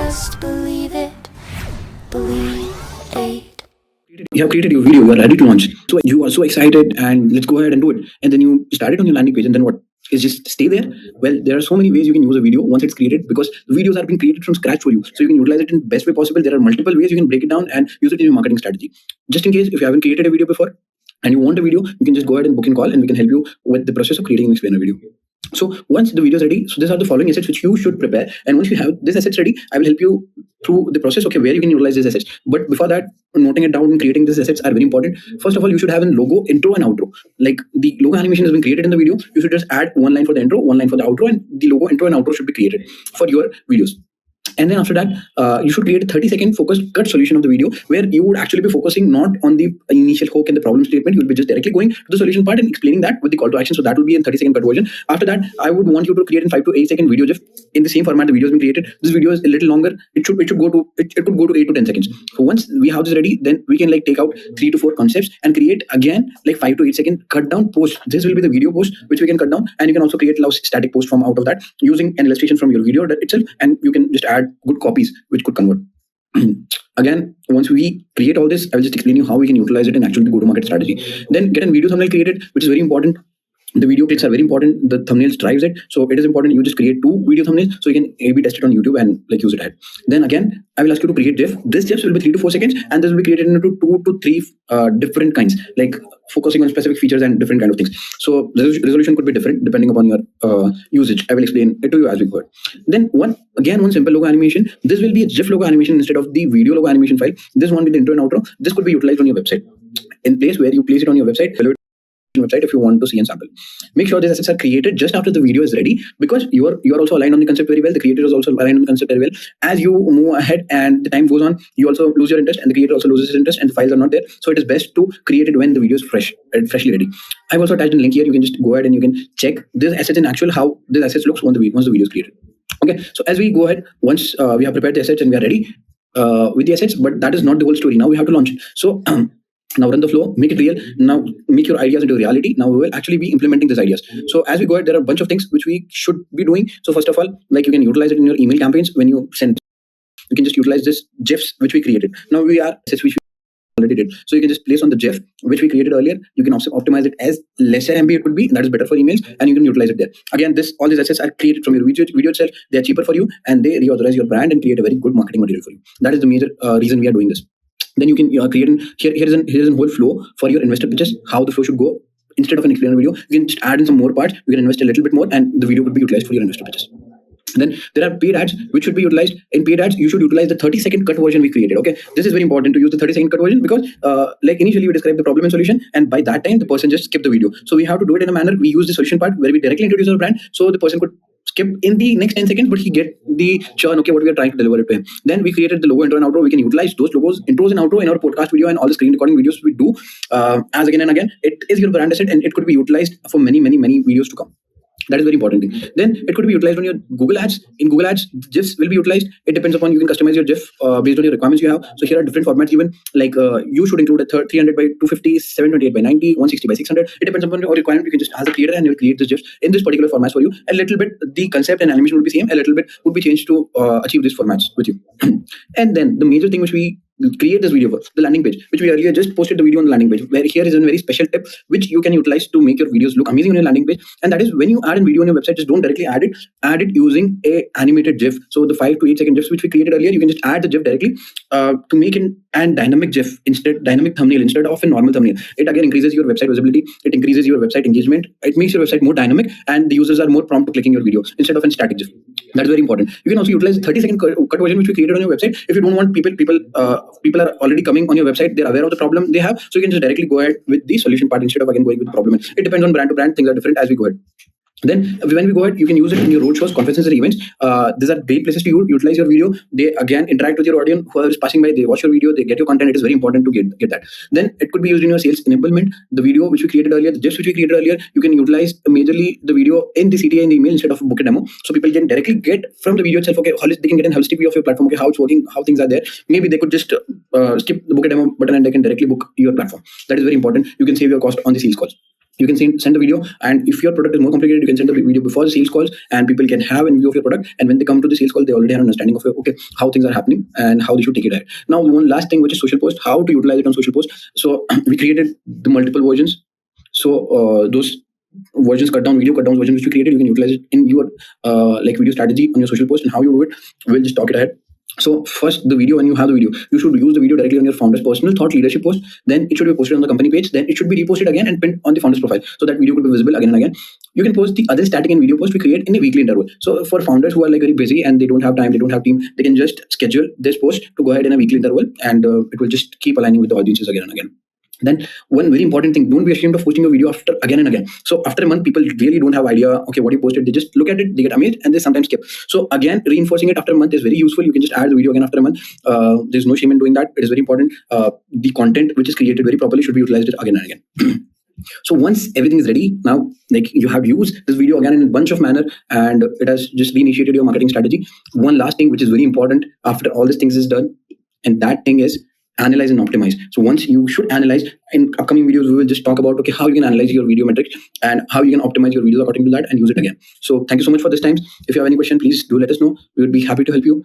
Just believe it. Believe it. You have created your video, you are ready to launch. So you are so excited and let's go ahead and do it. And then you start it on your landing page and then what? Is just stay there? Well, there are so many ways you can use a video once it's created because the videos are being created from scratch for you. So you can utilize it in the best way possible. There are multiple ways you can break it down and use it in your marketing strategy. Just in case if you haven't created a video before and you want a video, you can just go ahead and book and call and we can help you with the process of creating and explain a video. So once the video is ready, so these are the following assets which you should prepare. And once you have this assets ready, I will help you through the process, okay, where you can utilize these assets. But before that, noting it down and creating these assets are very important. First of all, you should have a logo, intro and outro. Like the logo animation has been created in the video. You should just add one line for the intro, one line for the outro, and the logo, intro and outro should be created for your videos. And then after that, you should create a 30-second focused cut solution of the video where you would actually be focusing not on the initial hook and the problem statement. You will be just directly going to the solution part and explaining that with the call to action. So that will be in 30-second cut version. After that, I would want you to create a 5 to 8 second video GIF in the same format the video has been created. This video is a little longer. It could go to 8 to 10 seconds. So once we have this ready, then we can like take out 3 to 4 concepts and create again like 5 to 8 second cut down post. This will be the video post which we can cut down, and you can also create a static post from out of that using an illustration from your video itself, and you can just add good copies which could convert. Again, once we create all this, I will just explain you how we can utilize it in actually the go-to-market strategy. Then get a video thumbnail created, which is very important. The video clicks are very important. The thumbnails drives it. So it is important you just create 2 video thumbnails so you can A/B test it on YouTube and like use it ahead. Then again, I will ask you to create GIF. This GIFs will be 3 to 4 seconds and this will be created into 2 to 3 different kinds, like focusing on specific features and different kind of things. So the resolution could be different depending upon your usage. I will explain it to you as we go. Then one simple logo animation. This will be a GIF logo animation instead of the video logo animation file. This one with the intro and outro. This could be utilized on your website. In place where you place it on your website, if you want to see and sample. Make sure these assets are created just after the video is ready, because you are also aligned on the concept very well. The creator is also aligned on the concept very well. As you move ahead and the time goes on, you also lose your interest and the creator also loses his interest and the files are not there. So it is best to create it when the video is freshly ready. I've also attached a link here. You can just go ahead and you can check this assets in actual how this assets looks once the video is created. Okay, so as we go ahead, once we have prepared the assets and we are ready with the assets, but that is not the whole story. Now we have to launch it. So now run the flow, make it real. Now make your ideas into reality. Now we will actually be implementing these ideas. So as we go ahead, there are a bunch of things which we should be doing. So first of all, like you can utilize it in your email campaigns when you send. You can just utilize this GIFs which we created. Now we are assets which we already did. So you can just place on the GIF which we created earlier. You can also optimize it as lesser MB it would be. That is better for emails, and you can utilize it there. Again, all these assets are created from your video itself. They are cheaper for you and they reauthorize your brand and create a very good marketing material for you. That is the major reason we are doing this. Then you can create here's a whole flow for your investor pitches, how the flow should go. Instead of an explainer video, you can just add in some more parts. You can invest a little bit more and the video could be utilized for your investor pitches. Then there are paid ads which should be utilized. In paid ads, you should utilize the 30-second cut version we created. Okay, this is very important to use the 30-second cut version because like initially we describe the problem and solution, and by that time the person just skipped the video. So we have to do it in a manner we use the solution part where we directly introduce our brand, so the person could skip in the next 10 seconds, but he get the churn, okay, what we are trying to deliver it to him. Then we created the logo, intro and outro. We can utilize those logos, intros and outro in our podcast video and all the screen recording videos we do as again and again. It is your brand asset and it could be utilized for many videos to come. That is very important thing. Then it could be utilized on your Google Ads. In Google Ads, GIFs will be utilized. It depends upon, you can customize your GIF based on your requirements you have. So here are different formats even, like you should include a 300 by 250, 728 by 90, 160 by 600. It depends upon your requirement. You can just ask the creator and he will create the GIFs in this particular formats for you. A little bit, the concept and animation would be same. A little bit would be changed to achieve these formats with you. And then the major thing which we create this video for, the landing page, which we earlier just posted the video on the landing page, where here is a very special tip which you can utilize to make your videos look amazing on your landing page. And that is when you add a video on your website, just don't directly add it using a animated GIF. So the 5 to 8 second GIFs which we created earlier, you can just add the GIF directly to make an dynamic GIF dynamic thumbnail instead of a normal thumbnail. It again increases your website visibility, it increases your website engagement, it makes your website more dynamic and the users are more prompt to clicking your video instead of a static GIF. That's very important. You can also utilize 30-second cut version which we created on your website. If you don't want people are already coming on your website, they're aware of the problem they have, so you can just directly go ahead with the solution part instead of again going with the problem. It depends on brand to brand, things are different as we go ahead. Then when we go ahead, you can use it in your roadshows, conferences, or events. These are great places to utilize your video. They again interact with your audience. Whoever is passing by, they watch your video, they get your content. It is very important to get that. Then it could be used in your sales enablement. The video which we created earlier, the GIFs which we created earlier, you can utilize majorly the video in the CTA in the email instead of book a demo. So people can directly get from the video itself, okay, they can get a holistic view of your platform, okay, how it's working, how things are there. Maybe they could just skip the book a demo button and they can directly book your platform. That is very important. You can save your cost on the sales calls. you can send the video, and if your product is more complicated, you can send the video before the sales calls, and people can have a view of your product, and when they come to the sales call, they already have an understanding of okay, how things are happening and how they should take it ahead. Now, one last thing, which is social post, how to utilize it on social post. So we created the multiple versions. So those versions, cut down versions which you created, you can utilize it in your like video strategy on your social post. And how you do it, we'll just talk it ahead. So first, the video, when you have the video, you should use the video directly on your founder's personal thought leadership post. Then it should be posted on the company page. Then it should be reposted again and pinned on the founder's profile, so that video could be visible again and again. You can post the other static and video post we create in a weekly interval. So for founders who are like very busy and they don't have time, they don't have team, they can just schedule this post to go ahead in a weekly interval, and it will just keep aligning with the audiences again and again. Then one very important thing, don't be ashamed of posting your video after again and again. So after a month, people really don't have idea, okay, what you posted. They just look at it, they get amazed, and they sometimes skip. So again, reinforcing it after a month is very useful. You can just add the video again after a month. There's no shame in doing that. It is very important. The content which is created very properly should be utilized again and again. So once everything is ready, now like you have used this video again in a bunch of manner, and it has just reinitiated your marketing strategy. One last thing which is very important after all these things is done, and that thing is analyze and optimize. So once you should analyze, in upcoming videos we will just talk about okay, how you can analyze your video metrics and how you can optimize your videos according to that and use it again. So thank you so much for this time. If you have any question, please do let us know. We would be happy to help you.